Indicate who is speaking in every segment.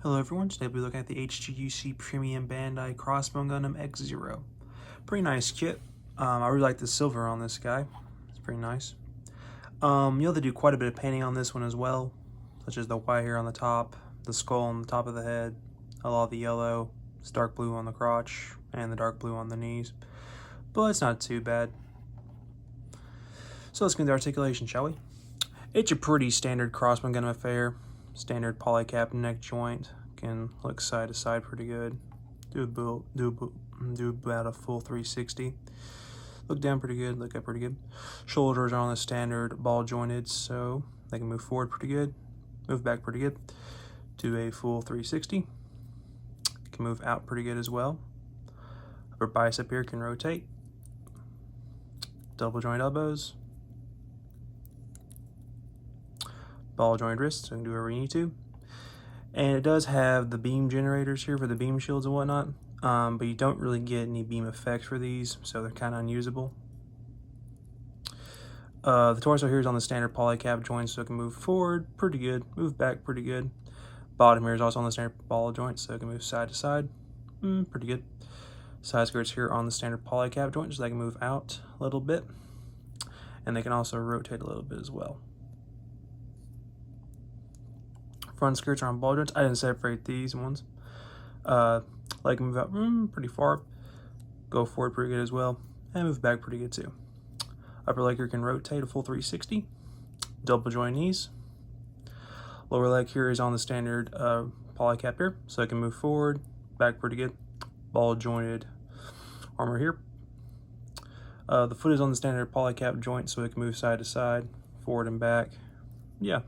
Speaker 1: Hello everyone, today we'll be looking at the HGUC Premium Bandai Crossbone Gundam X-0. Pretty nice kit. I really like the silver on this guy. It's pretty nice. You'll have to do quite a bit of painting on this one as well, such as the white hair on the top, the skull on the top of the head, a lot of the yellow, it's dark blue on the crotch, and the dark blue on the knees. But it's not too bad. So let's get into the articulation, shall we? It's a pretty standard Crossbone Gundam affair. Standard polycap neck joint, can look side to side pretty good. Do about a full 360. Look down pretty good, look up pretty good. Shoulders are on the standard ball jointed, so they can move forward pretty good, move back pretty good. Do a full 360. Can move out pretty good as well. Upper bicep here can rotate. Double joint elbows. Ball joint wrists, so you can do whatever you need to. And it does have the beam generators here for the beam shields and whatnot, but you don't really get any beam effects for these, so they're kind of unusable. The torso here is on the standard polycap joint, so it can move forward pretty good, move back pretty good. Bottom here is also on the standard ball joint, so it can move side to side, pretty good. Side skirts here on the standard polycap joint, so they can move out a little bit, and they can also rotate a little bit as well. Front skirts are on ball joints. I didn't separate these ones. Leg can move out pretty far. Go forward pretty good as well. And move back pretty good too. Upper leg here can rotate a full 360. Double joint knees. Lower leg here is on the standard polycap here. So it can move forward, back pretty good. Ball jointed armor here. The foot is on the standard polycap joint, so it can move side to side, forward and back. Yeah.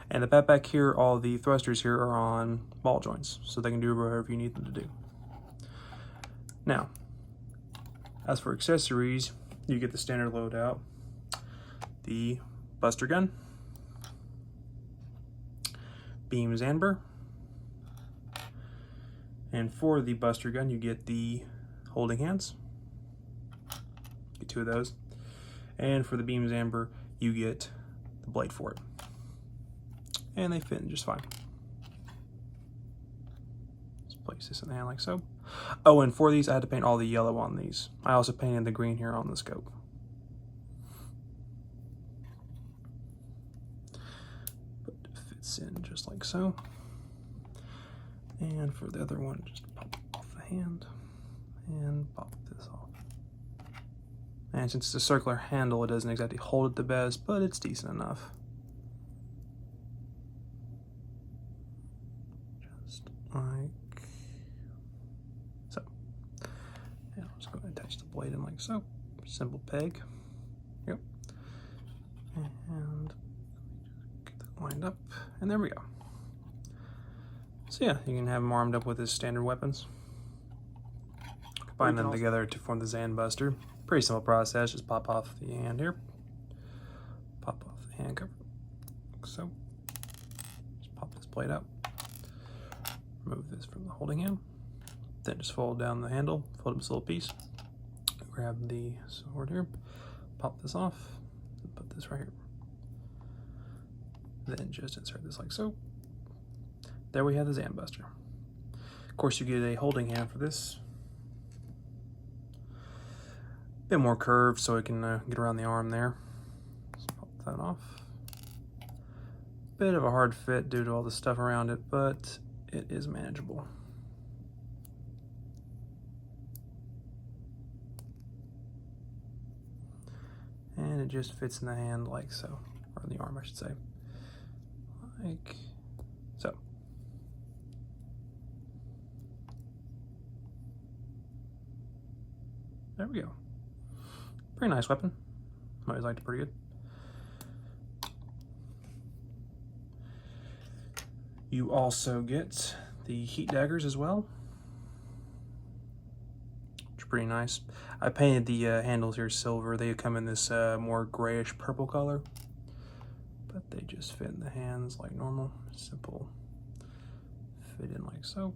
Speaker 1: And the back here, all the thrusters here are on ball joints, so they can do whatever you need them to do. Now, as for accessories, you get the standard loadout, the buster gun, beam Zanber, and for the buster gun, you get the holding hands. Get 2 of those. And for the beam Zanber, you get the blade for it. And they fit in just fine. Just place this in the hand like so. Oh, and for these, I had to paint all the yellow on these. I also painted the green here on the scope. But it fits in just like so. And for the other one, just pop off the hand and pop this off. And since it's a circular handle, it doesn't exactly hold it the best, but it's decent enough. Like so. And I'm just going to attach the blade in like so. Simple peg. Yep. And get that lined up. And there we go. So yeah, you can have them armed up with his standard weapons. Combine them together to form the Zan Buster. Pretty simple process. Just pop off the hand here. Pop off the hand cover. Like so. Just pop this blade out. Remove this from the holding hand, then just fold down the handle, fold up this little piece, grab the sword here, pop this off, and put this right here. Then just insert this like so. There we have the Zan Buster. Of course, you get a holding hand for this. A bit more curved so it can get around the arm there. Just pop that off. Bit of a hard fit due to all the stuff around it, but it is manageable. And it just fits in the hand like so, or in the arm I should say, like so. There we go. Pretty nice weapon. I always liked it pretty good. You also get the heat daggers as well, which are pretty nice. I painted the handles here silver. They come in this more grayish purple color, but they just fit in the hands like normal. Simple fit in like so.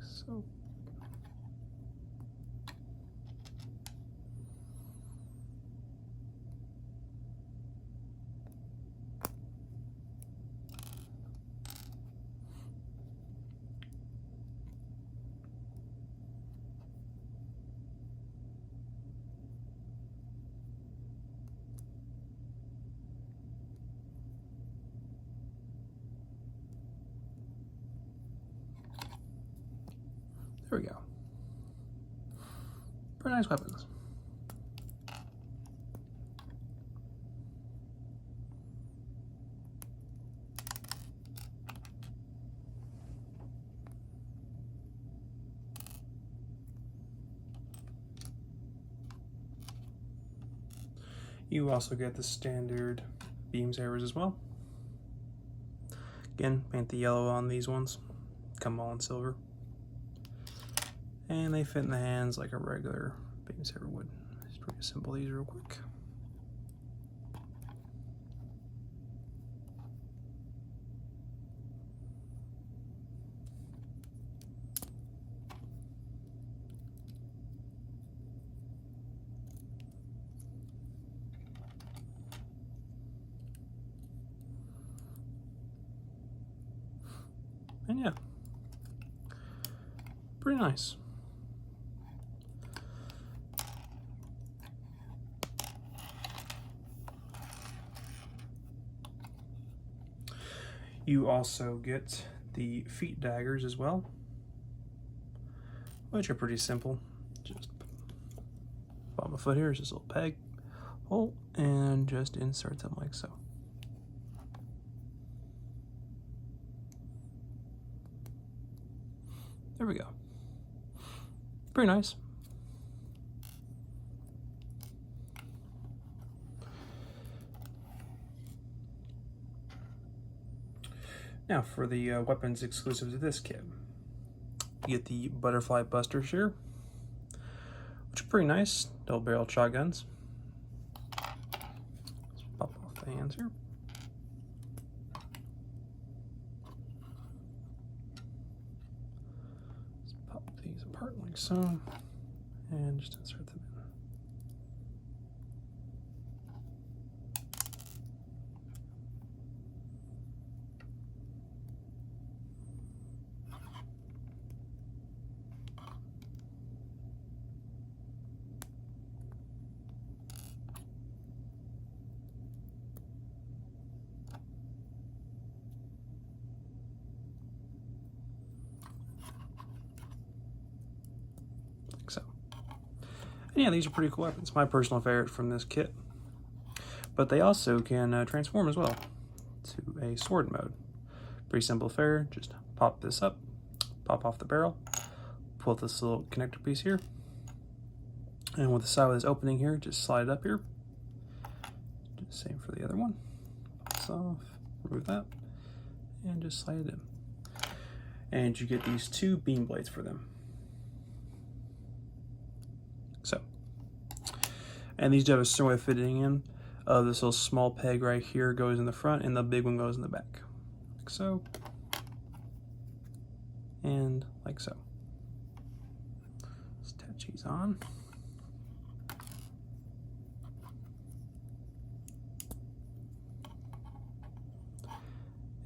Speaker 1: So. There we go. Pretty nice weapons. You also get the standard beam sabers as well. Again, paint the yellow on these ones. Come all in silver. And they fit in the hands like a regular beam saber would. Just pretty simple these real quick. And yeah, pretty nice. You also get the feet daggers as well, which are pretty simple. Just bottom of the foot here is this little peg hole, and just insert them like so. There we go. Pretty nice. Now for the weapons exclusive to this kit. You get the butterfly busters here, which are pretty nice. Double barreled shotguns. Let's pop off the hands here. Let's pop these apart like so, and just insert them in. Like so. And yeah, these are pretty cool weapons. My personal favorite from this kit. But they also can transform as well to a sword mode. Pretty simple affair. Just pop this up, pop off the barrel, pull out this little connector piece here, and with the side of this opening here, just slide it up here. Do the same for the other one. Pop this off, remove that, and just slide it in. And you get these two beam blades for them. So, and these do have a certain way of fitting in. This little small peg right here goes in the front, and the big one goes in the back. Like so. And like so. Let's attach these on.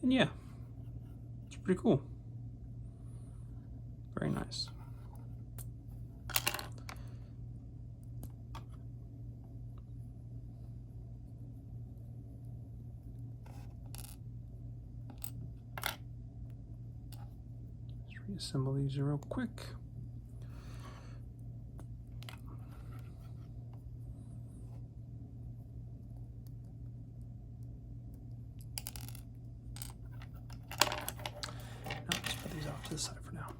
Speaker 1: And yeah, it's pretty cool. Very nice. Reassemble these real quick. Now let's put these off to the side for now.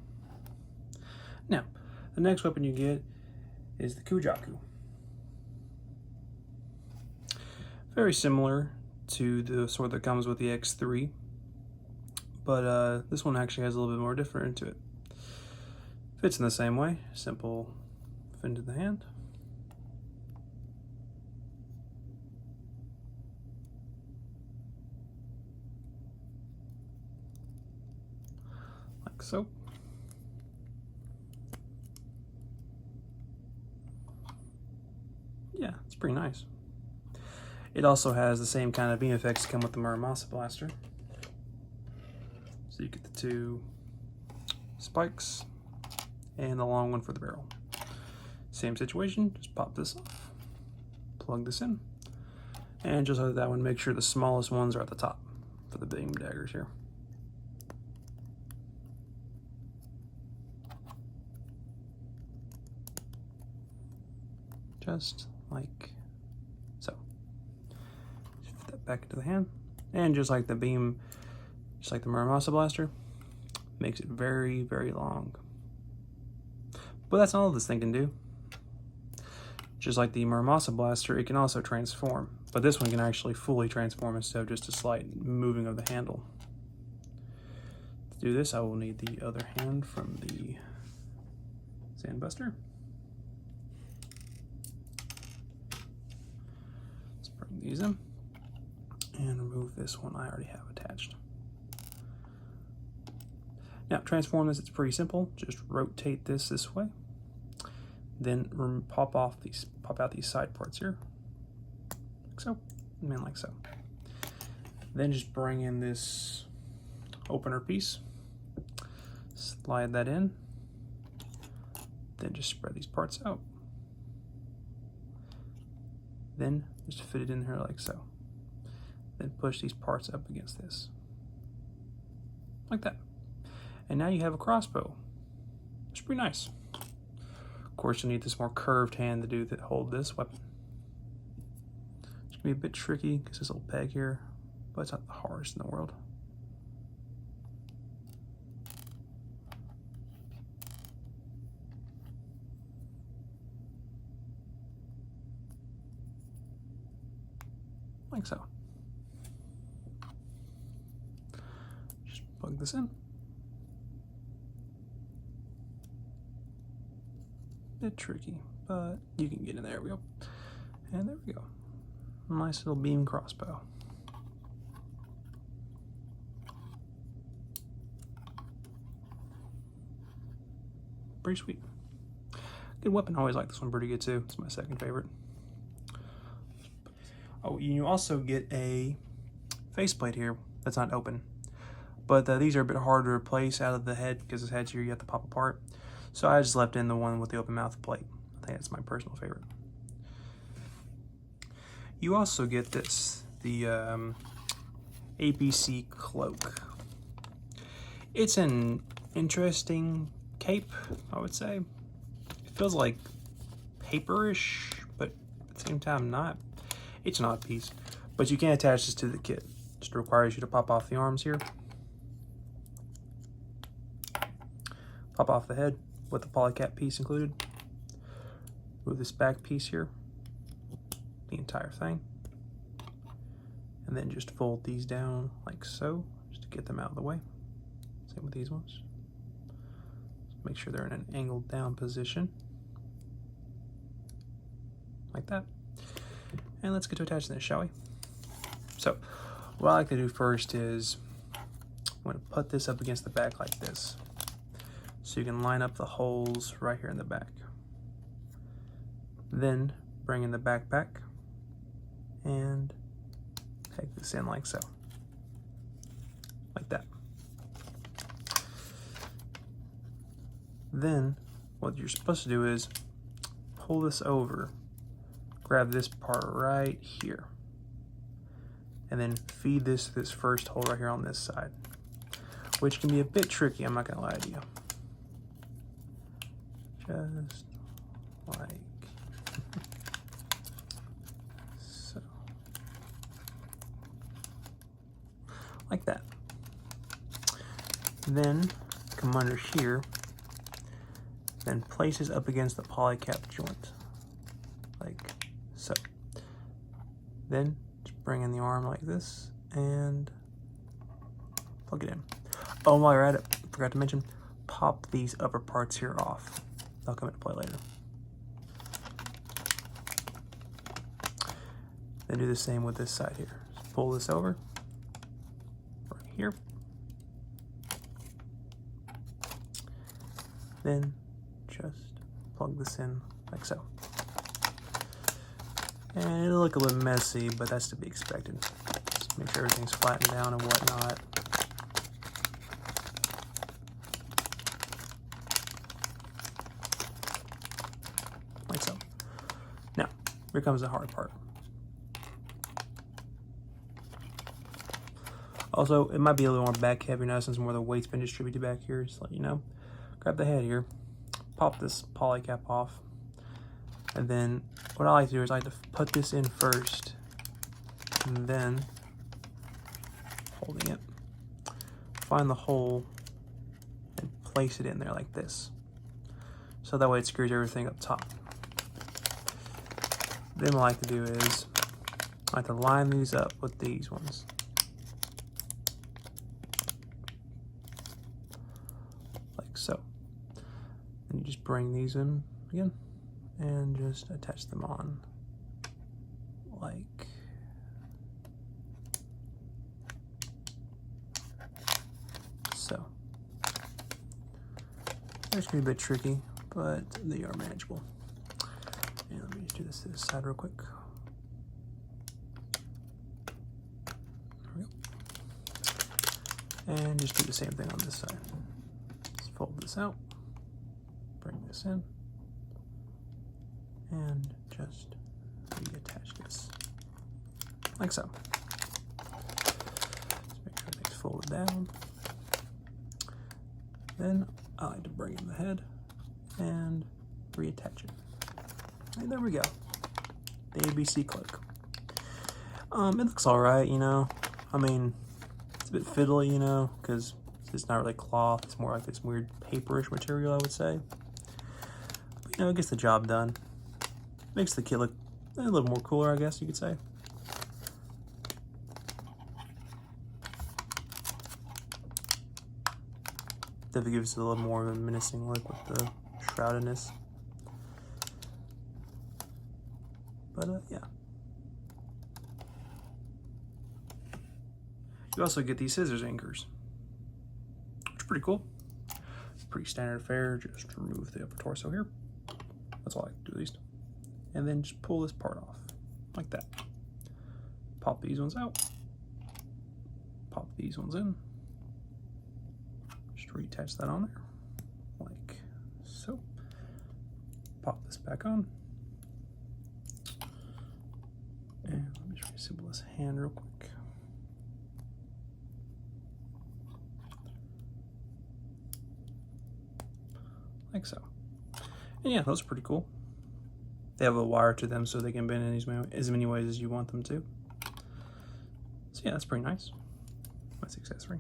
Speaker 1: Now, the next weapon you get is the Kujaku. Very similar to the sword that comes with the X-3. But this one actually has a little bit more different to it. Fits in the same way, simple fit into the hand. Like so. Yeah, it's pretty nice. It also has the same kind of beam effects that come with the Muramasa blaster. So you get the two spikes and the long one for the barrel. Same situation, just pop this off, plug this in, and just like that one, make sure the smallest ones are at the top for the beam daggers here. just like so. Just put that back into the hand, and just like the beam, just like the Muramasa blaster, makes it very, very long. But that's all this thing can do. Just like the Muramasa blaster, it can also transform, but this one can actually fully transform instead of just a slight moving of the handle. To do this, I will need the other hand from the Sandbuster. Let's bring these in and remove this one I already have attached. Now, transform this, it's pretty simple. Just rotate this way. Then pop out these side parts here, like so, and then like so. Then just bring in this opener piece, slide that in, then just spread these parts out. Then just fit it in here like so. Then push these parts up against this, like that. And now you have a crossbow. It's pretty nice. Of course, you'll need this more curved hand to do that, hold this weapon. It's gonna be a bit tricky because this little peg here, but it's not the hardest in the world. Like so. Just plug this in. Bit tricky, but you can get in there. There we go. And there we go. Nice little beam crossbow. Pretty sweet. Good weapon. I always like this one pretty good too. It's my second favorite. Oh, you also get a faceplate here that's not open. But these are a bit harder to replace out of the head because this head's here you have to pop apart. So I just left in the one with the open mouth plate. I think that's my personal favorite. You also get this, the APC cloak. It's an interesting cape, I would say. It feels like paperish, but at the same time not. It's an odd piece, but you can attach this to the kit. Just requires you to pop off the arms here. Pop off the head with the polycap piece included. Move this back piece here, the entire thing, and then just fold these down like so, just to get them out of the way. Same with these ones. Just make sure they're in an angled down position, like that. And let's get to attaching this, shall we? So, what I like to do first is I'm going to put this up against the back like this, so you can line up the holes right here in the back. Then bring in the backpack and peg this in like so, like that. Then what you're supposed to do is pull this over, grab this part right here, and then feed this to this first hole right here on this side, which can be a bit tricky, I'm not gonna lie to you. Just like that. Then come under here, then place this up against the polycap joint, like so. Then just bring in the arm like this and plug it in. Oh, and while you're at it, I forgot to mention, pop these upper parts here off. They'll come into play later. Then do the same with this side here. Just pull this over right here. Then just plug this in like so. And it'll look a little messy, but that's to be expected. Just make sure everything's flattened down and whatnot. Like so. Now, here comes the hard part. Also, it might be a little more back heavy now since more of the weight's been distributed back here, just to let you know. Grab the head here, pop this poly cap off, And then what I like to do is I like to put this in first, and then holding it, find the hole and place it in there like this. So that way it screws everything up top. Then what I like to do is I like to line these up with these ones. Like so. And you just bring these in again and just attach them on like so. It's gonna be a bit tricky, but they are manageable. And let me just do this to this side real quick. There we go. And just do the same thing on this side. Just fold this out, bring this in, and just reattach this like so. Just make sure everything's folded down. Then I like to bring in the head and reattach it. And there we go. The ABC cloak. It looks alright, you know. I mean, it's a bit fiddly, you know, because it's not really cloth. It's more like this weird paperish material, I would say. But, you know, it gets the job done. Makes the kit look a little more cooler, I guess you could say. Definitely gives it a little more of a menacing look with the shroudedness. But yeah. You also get these scissors anchors, which are pretty cool. Pretty standard fare. Just remove the upper torso here. That's all I can do at least. And then just pull this part off like that. Pop these ones out. Pop these ones in. Just reattach that on there like so. Pop this back on. And let me just reassemble this hand real quick. Like so. And yeah, those are pretty cool. They have a wire to them so they can bend in as many ways as you want them to. So yeah, that's pretty nice. Nice accessory.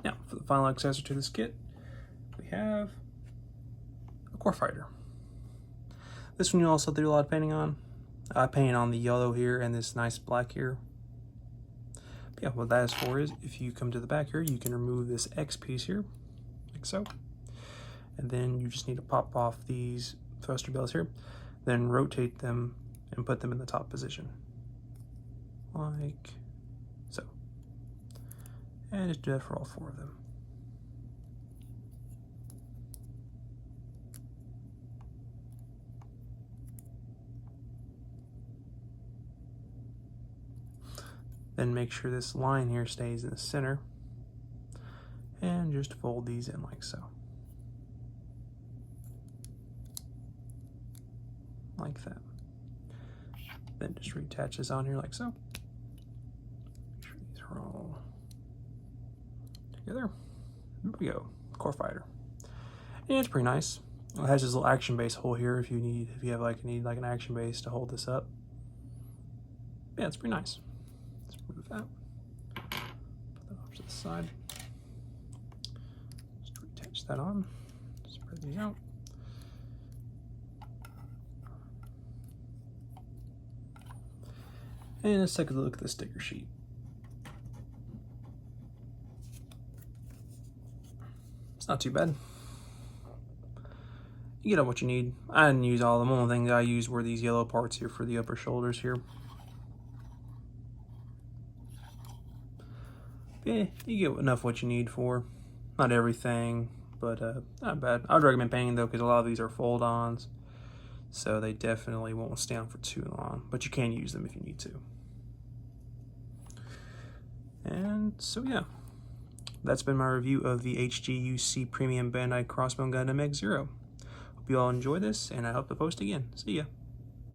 Speaker 1: Now, for the final accessory to this kit, we have a core fighter. This one you also do a lot of painting on. I painted on the yellow here and this nice black here. But yeah, what that is for is if you come to the back here, you can remove this X piece here, like so. And then you just need to pop off these thruster bells here, then rotate them and put them in the top position, like so. And just do that for all four of them. Then make sure this line here stays in the center and just fold these in like so. Like that. Then just reattach this on here like so. Make sure these are all together. There we go. Core fighter. And it's pretty nice. It has this little action base hole here if you need an action base to hold this up. Yeah, it's pretty nice. Let's remove that. Put that off to the side. Just reattach that on. Spread these out. And let's take a look at the sticker sheet. It's not too bad. You get what you need. I didn't use all of them. One of the things I used were these yellow parts here for the upper shoulders here. Yeah, you get enough what you need for. Not everything, but not bad. I would recommend painting though, because a lot of these are fold-ons, so they definitely won't stay on for too long, but you can use them if you need to. And so yeah, that's been my review of the HGUC Premium Bandai Crossbone Gundam X-0. Hope you all enjoy this, and I hope to post again. See ya.